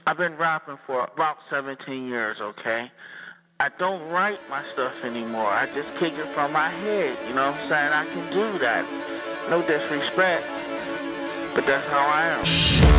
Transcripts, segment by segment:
I've been rapping for about 17 years, okay? I don't write my stuff anymore. I just kick it from my head, you know what I'm saying? I can do that. No disrespect, but that's how I am.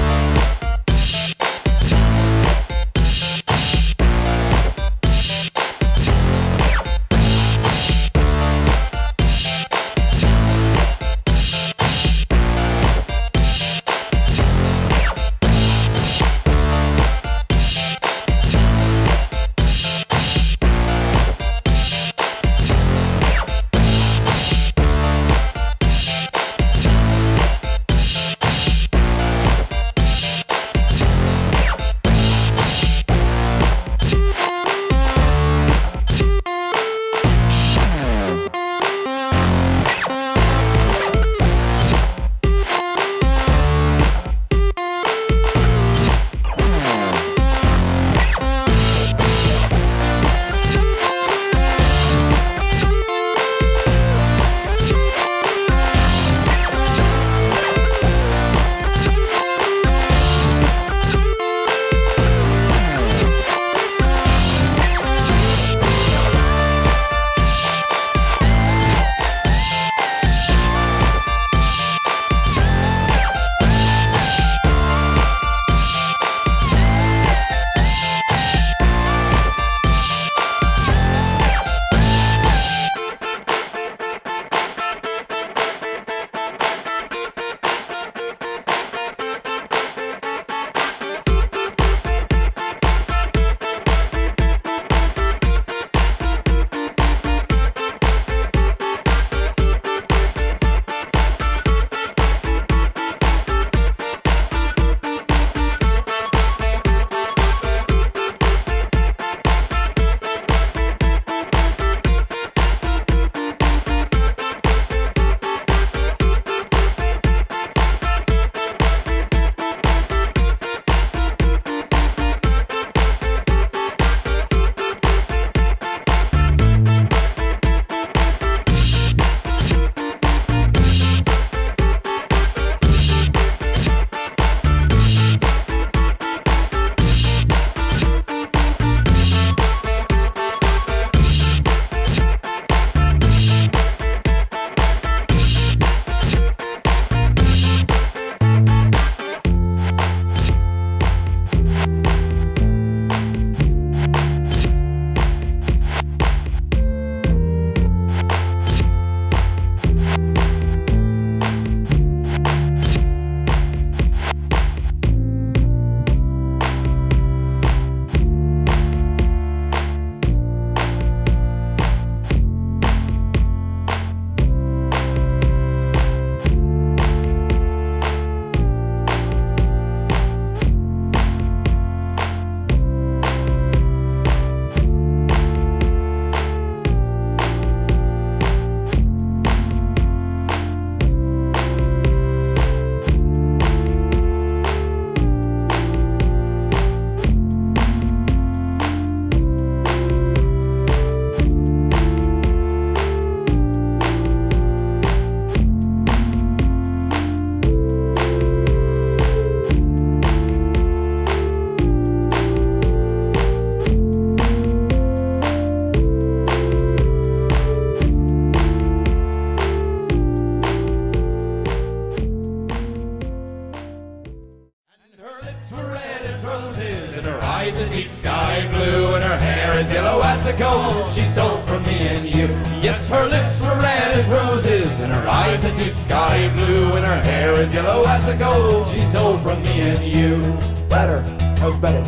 She stole from me and you. Yes, her lips were red as roses, and her eyes a deep sky blue, and her hair is yellow as the gold. She stole from me and you. Better. That was better.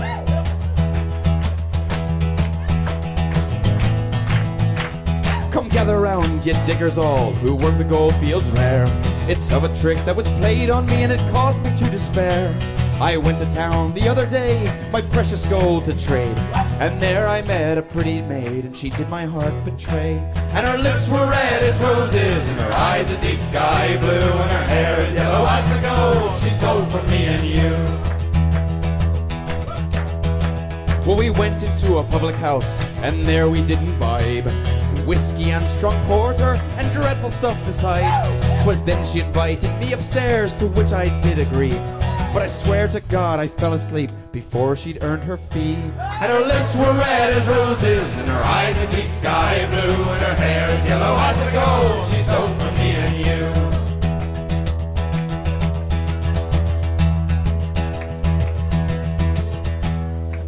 Come gather round, ye diggers all, who work the gold fields rare. It's of a trick that was played on me, and it caused me to despair. I went to town the other day, my precious gold to trade, and there I met a pretty maid, and she did my heart betray. And her lips were red as roses, and her eyes a deep sky blue, and her hair is yellow as the gold she stole from me and you. Well, we went into a public house, and there we did imbibe whiskey and strong porter, and dreadful stuff besides. 'Twas then she invited me upstairs, to which I did agree. but I swear to God I fell asleep before she'd earned her fee. And her lips were red as roses, and her eyes a deep sky blue, and her hair is yellow as the gold she stole from me and you.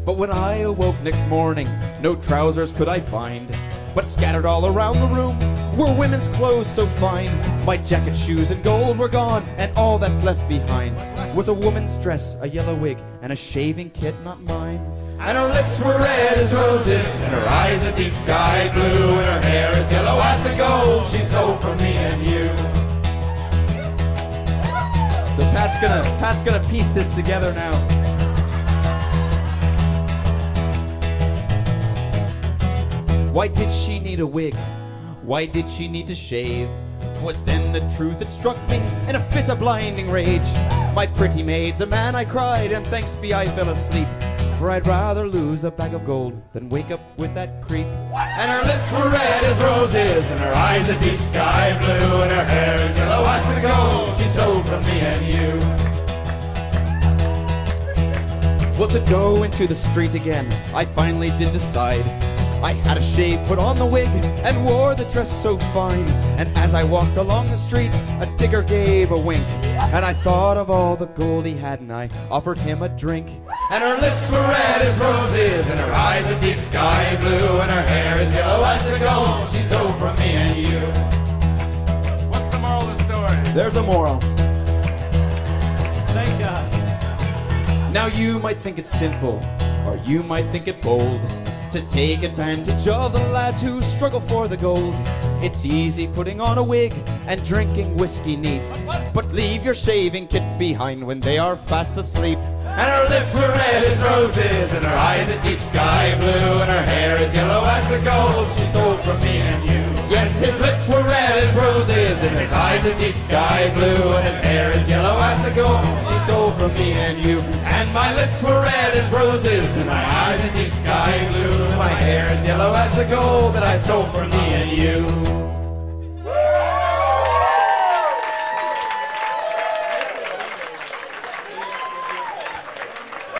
But when I awoke next morning, no trousers could I find, but scattered all around the room were women's clothes so fine. My jacket, shoes, and gold were gone, and all that's left behind was a woman's dress, a yellow wig, and a shaving kit not mine. And her lips were red as roses, and her eyes a deep sky blue, and her hair is yellow as the gold she stole from me and you. So Pat's gonna piece this together now. Why did she need a wig? Why did she need to shave? 'Twas then the truth that struck me in a fit of blinding rage. My pretty maid's a man, I cried, and thanks be I fell asleep, for I'd rather lose a bag of gold than wake up with that creep. And her lips were red as roses, and her eyes a deep sky blue, and her hair is yellow as the gold she stole from me and you. Well, to go into the street again, I finally did decide. I had a shave, put on the wig, and wore the dress so fine. And as I walked along the street, a digger gave a wink, and I thought of all the gold he had, and I offered him a drink. And her lips were red as roses, and her eyes a deep sky blue, and her hair is yellow as the gold she stole from me and you. What's the moral of the story? There's a moral. Thank God. Now you might think it's sinful, or you might think it bold, to take advantage of the lads who struggle for the gold. It's easy putting on a wig and drinking whiskey neat, but leave your shaving kit behind when they are fast asleep. And her lips were red as roses, and her eyes a deep sky blue, and her hair is yellow as the gold she stole from me and you. Yes, his lips were red as roses, and his eyes a deep sky blue, and his hair is yellow as the gold she stole from me and you. And my lips were red as roses, and my eyes a deep sky blue, and my hair is yellow as the gold that I stole from me and you.